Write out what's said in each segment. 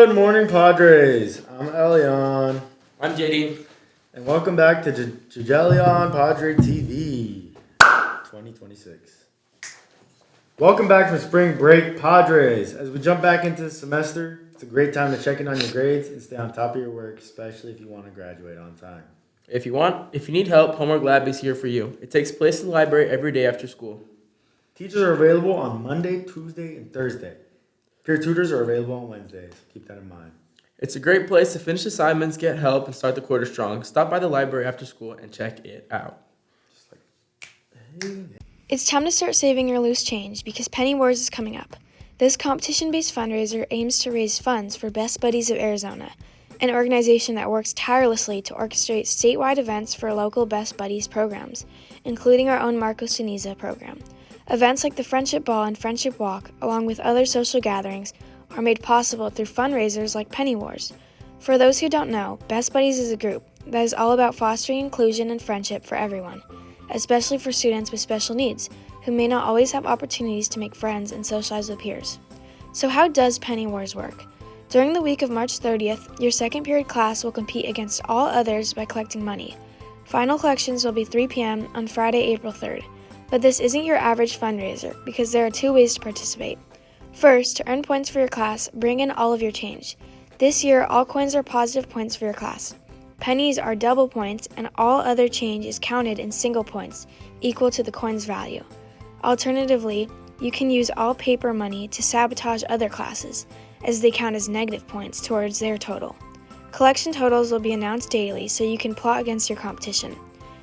Good morning, Padres. I'm Elion, I'm JD. and welcome back to Jujelion Padre TV 2026. Welcome back from spring break, Padres. As we jump back into the semester, it's a great time to check in on your grades and stay on top of your work, especially if you want to graduate on time. If you need help, Homework Lab is here for you. It takes place in the library every day after school. Teachers are available on Monday, Tuesday, and Thursday. Peer tutors are available on Wednesdays. Keep that in mind. It's a great place to finish assignments, get help, and start the quarter strong. Stop by the library after school and check it out. It's time to start saving your loose change because Penny Wars is coming up. This competition-based fundraiser aims to raise funds for Best Buddies of Arizona, an organization that works tirelessly to orchestrate statewide events for local Best Buddies programs, including our own Marco Siniza program. Events like the Friendship Ball and Friendship Walk, along with other social gatherings, are made possible through fundraisers like Penny Wars. For those who don't know, Best Buddies is a group that is all about fostering inclusion and friendship for everyone, especially for students with special needs, who may not always have opportunities to make friends and socialize with peers. So how does Penny Wars work? During the week of March 30th, your second period class will compete against all others by collecting money. Final collections will be 3 p.m. on Friday, April 3rd. But this isn't your average fundraiser because there are 2 ways to participate. First, to earn points for your class, bring in all of your change. This year, all coins are positive points for your class. Pennies are double points, and all other change is counted in single points, equal to the coin's value. Alternatively, you can use all paper money to sabotage other classes, as they count as negative points towards their total. Collection totals will be announced daily so you can plot against your competition.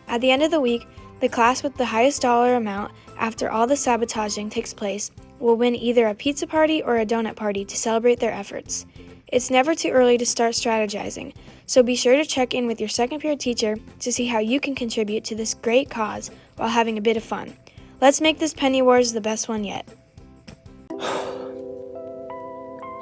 At the end of the week, the class with the highest dollar amount after all the sabotaging takes place will win either a pizza party or a donut party to celebrate their efforts. It's never too early to start strategizing, so be sure to check in with your second period teacher to see how you can contribute to this great cause while having a bit of fun. Let's make this Penny Wars the best one yet.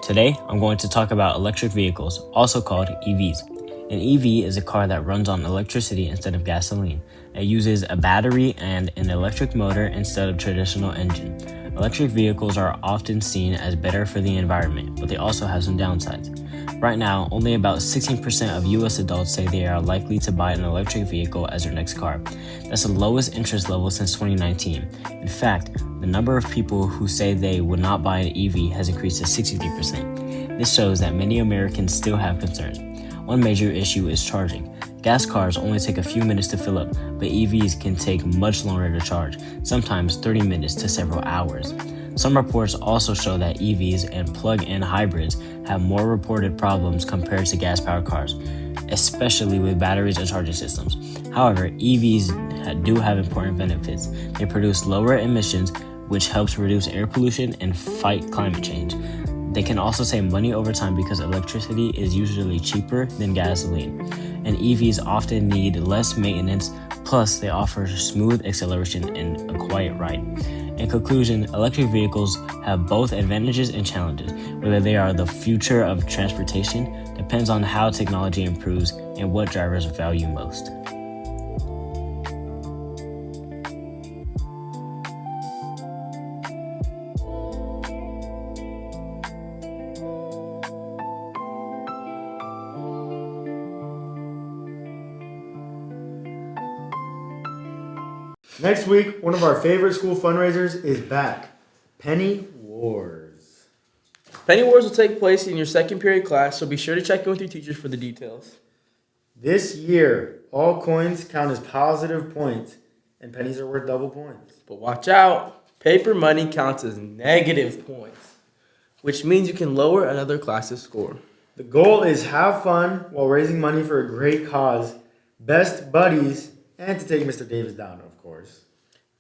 Today, I'm going to talk about electric vehicles, also called EVs. An EV is a car that runs on electricity instead of gasoline. It uses a battery and an electric motor instead of traditional engine. Electric vehicles are often seen as better for the environment, but they also have some downsides. Right now, only about 16% of US adults say they are likely to buy an electric vehicle as their next car. That's the lowest interest level since 2019. In fact, the number of people who say they would not buy an EV has increased to 63%. This shows that many Americans still have concerns. One major issue is charging. Gas cars only take a few minutes to fill up, but EVs can take much longer to charge, sometimes 30 minutes to several hours. Some reports also show that EVs and plug-in hybrids have more reported problems compared to gas-powered cars, especially with batteries and charging systems. However, EVs do have important benefits. They produce lower emissions, which helps reduce air pollution and fight climate change. They can also save money over time because electricity is usually cheaper than gasoline, and EVs often need less maintenance, plus they offer smooth acceleration and a quiet ride. In conclusion, electric vehicles have both advantages and challenges. Whether they are the future of transportation depends on how technology improves and what drivers value most. Next week, one of our favorite school fundraisers is back. Penny Wars. Penny Wars will take place in your second period class, so be sure to check in with your teachers for the details. This year, all coins count as positive points, and pennies are worth double points. But watch out, paper money counts as negative points, which means you can lower another class's score. The goal is have fun while raising money for a great cause, Best Buddies, and to take Mr. Davis down, of course.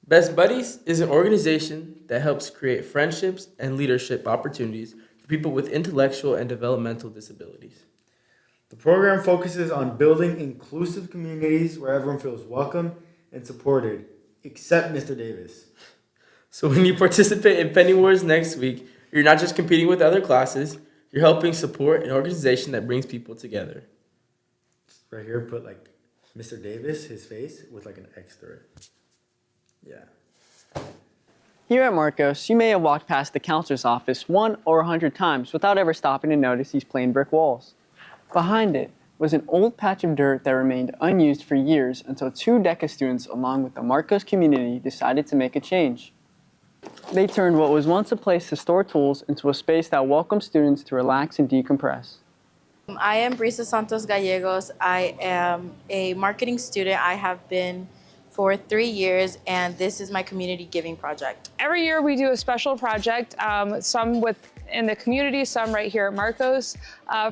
Best Buddies is an organization that helps create friendships and leadership opportunities for people with intellectual and developmental disabilities. The program focuses on building inclusive communities where everyone feels welcome and supported, except Mr. Davis. So when you participate in Penny Wars next week, you're not just competing with other classes, you're helping support an organization that brings people together. Right here, put like Mr. Davis, his face, with like an X through it. Yeah. Here at Marcos, you may have walked past the counselor's office 1 or 100 times without ever stopping to notice these plain brick walls. Behind it was an old patch of dirt that remained unused for years until 2 DECA students along with the Marcos community decided to make a change. They turned what was once a place to store tools into a space that welcomed students to relax and decompress. I am Brisa Santos Gallegos. I am a marketing student. I have been for 3 years, and this is my community giving project. Every year we do a special project, some in the community, some right here at Marcos,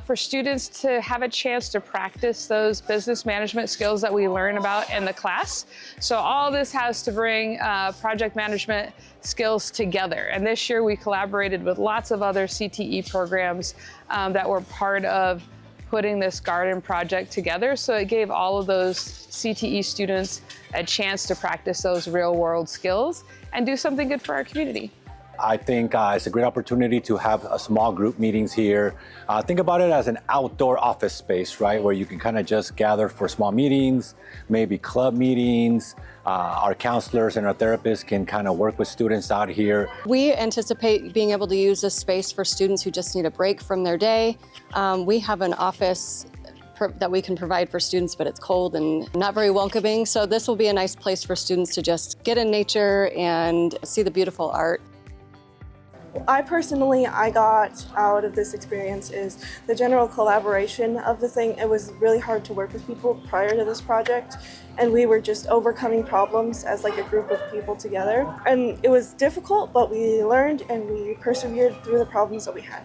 for students to have a chance to practice those business management skills that we learn about in the class. So all this has to bring project management skills together. And this year we collaborated with lots of other CTE programs that were part of putting this garden project together. So it gave all of those CTE students a chance to practice those real world skills and do something good for our community. I think it's a great opportunity to have a small group meetings here. Think about it as an outdoor office space, right? Where you can kind of just gather for small meetings, maybe club meetings. Our counselors and our therapists can kind of work with students out here. We anticipate being able to use this space for students who just need a break from their day. We have an office that we can provide for students, but it's cold and not very welcoming. So this will be a nice place for students to just get in nature and see the beautiful art. I got out of this experience is the general collaboration of the thing. It was really hard to work with people prior to this project, and we were just overcoming problems as like a group of people together. And it was difficult, but we learned and we persevered through the problems that we had.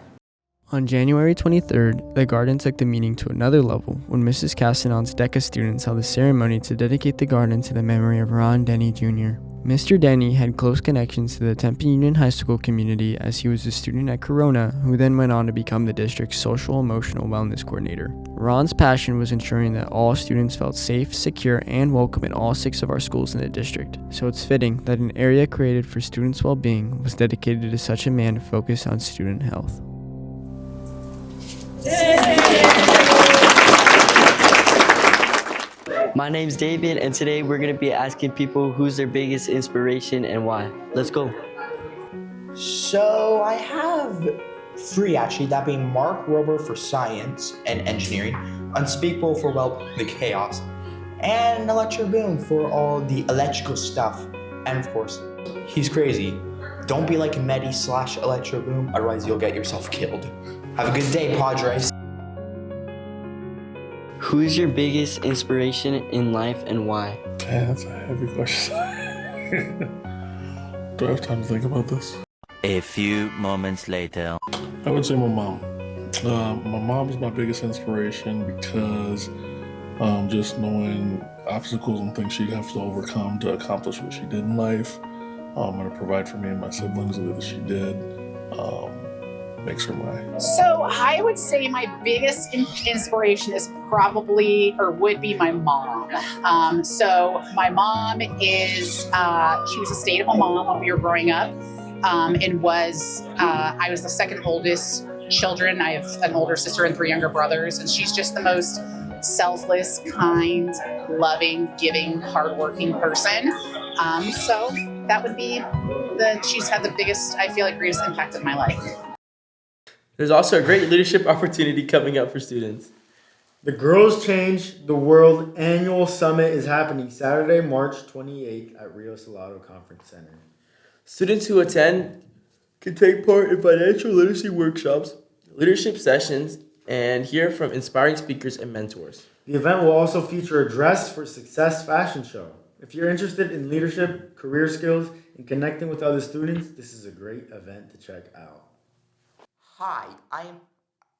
On January 23rd, the garden took the meeting to another level when Mrs. Castanon's DECA students held a ceremony to dedicate the garden to the memory of Ron Denny Jr. Mr. Denny had close connections to the Tempe Union High School community as he was a student at Corona, who then went on to become the district's social emotional wellness coordinator. Ron's passion was ensuring that all students felt safe, secure, and welcome in all 6 of our schools in the district, so it's fitting that an area created for students' well-being was dedicated to such a man focused on student health. My name's David, and today we're going to be asking people who's their biggest inspiration and why. Let's go. So I have 3 actually, that being Mark Rober for science and engineering, Unspeakable for, well, the chaos, and Electro Boom for all the electrical stuff. And of course, he's crazy. Don't be like Medi/Electro Boom, otherwise you'll get yourself killed. Have a good day, Padres. Who is your biggest inspiration in life and why? Yeah, that's a heavy question. Do I have time to think about this? A few moments later. I would say my mom. My mom is my biggest inspiration because just knowing obstacles and things she'd have to overcome to accomplish what she did in life, and to provide for me and my siblings the way that she did, makes her mine. So I would say my biggest inspiration is probably, or would be, my mom. So my mom is, she was a stay-at-home mom when we were growing up, and I was the second oldest children. I have an older sister and 3 younger brothers, and she's just the most selfless, kind, loving, giving, hardworking person. So that would be she's had the biggest, I feel like, greatest impact in my life. There's also a great leadership opportunity coming up for students. The Girls Change the World Annual Summit is happening Saturday, March 28th at Rio Salado Conference Center. Students who attend can take part in financial literacy workshops, leadership sessions, and hear from inspiring speakers and mentors. The event will also feature a Dress for Success fashion show. If you're interested in leadership, career skills, and connecting with other students, this is a great event to check out. Hi,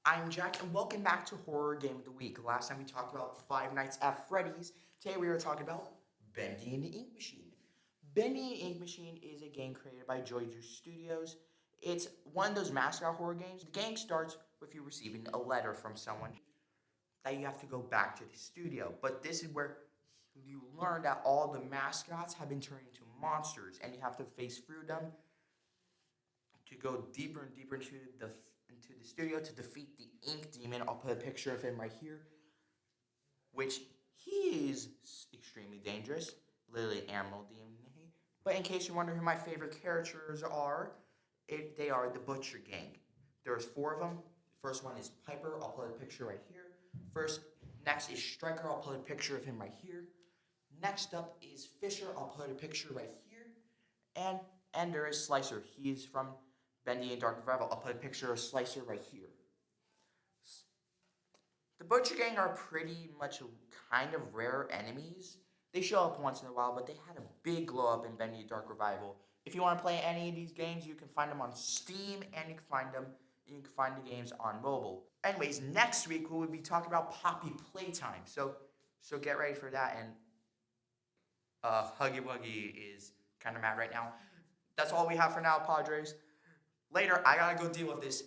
I'm Jack, and welcome back to Horror Game of the Week. Last time we talked about Five Nights at Freddy's. Today we are talking about Bendy and the Ink Machine. Bendy and the Ink Machine is a game created by Joy Juice Studios. It's one of those mascot horror games. The game starts with you receiving a letter from someone that you have to go back to the studio. But this is where you learn that all the mascots have been turned into monsters, and you have to face through them to go deeper and deeper into the studio to defeat the ink demon. I'll put a picture of him right here, which he is extremely dangerous. Literally animal demon. But in case you wonder who my favorite characters are, they are the Butcher Gang. There's 4 of them. First one is Piper. I'll put a picture right here. Next is Striker. I'll put a picture of him right here. Next up is Fisher. I'll put a picture right here. And there is Slicer. He's from Bendy and Dark Revival. I'll put a picture of Slicer right here. The Butcher Gang are pretty much kind of rare enemies. They show up once in a while, but they had a big glow up in Bendy and Dark Revival. If you want to play any of these games, you can find them on Steam, and you can find the games on mobile. Anyways, next week we will be talking about Poppy Playtime. So get ready for that. And Huggy Wuggy is kind of mad right now. That's all we have for now, Padres. Later, I gotta go deal with this.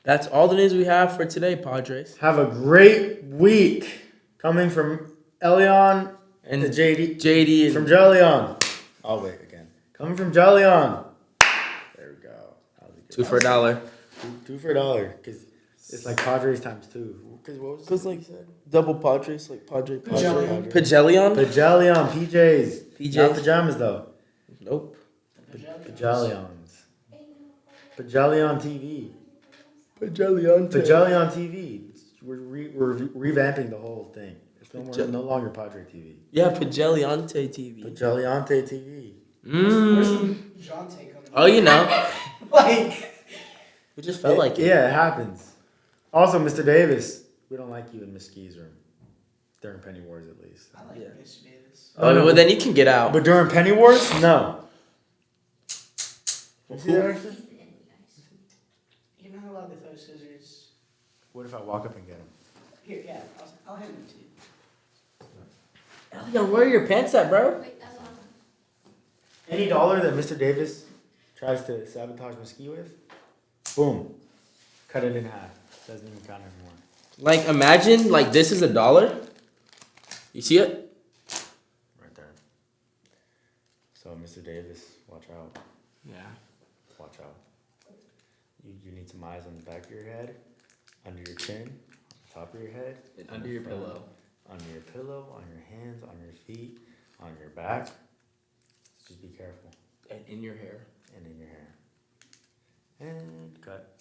That's all the news we have for today, Padres. Have a great week. Coming from Elion and the JD from Jolyon. Oh wait, again. Coming from Jolyon. There we go. Two for $1. Two for $1, because it's like Padres times 2. Because what was it like you said? Double Padres, like Padre. Pajelion. Pajelion? PJs. Not pajamas though. Nope. Pajelions. Pajelion TV. Pajelion TV. We're revamping the whole thing. It's no longer Padre TV. Yeah, Pajeliante TV. Pajeliante TV. Oh, you know. We just felt like it. Yeah, it happens. Also, Mr. Davis, we don't like you in Miss Ski's room. During Penny Wars, at least. I like Mr. Davis. Oh, no, well, then you can get out. But during Penny Wars, no. You see that, actually? You're not allowed to throw scissors. What if I walk up and get him? Here, yeah, I'll hand them to you. Elliot, where are your pants at, bro? Any dollar that Mr. Davis tries to sabotage Mesquite with, boom, cut it in half. Doesn't even count anymore. Like, imagine, like, this is $1. You see it? Right there. So, Mr. Davis, watch out. Yeah. Watch out. You need some eyes on the back of your head, under your chin, on top of your head, and under your pillow. Under your pillow, on your hands, on your feet, on your back. Just be careful. And in your hair. And in your hair. And cut.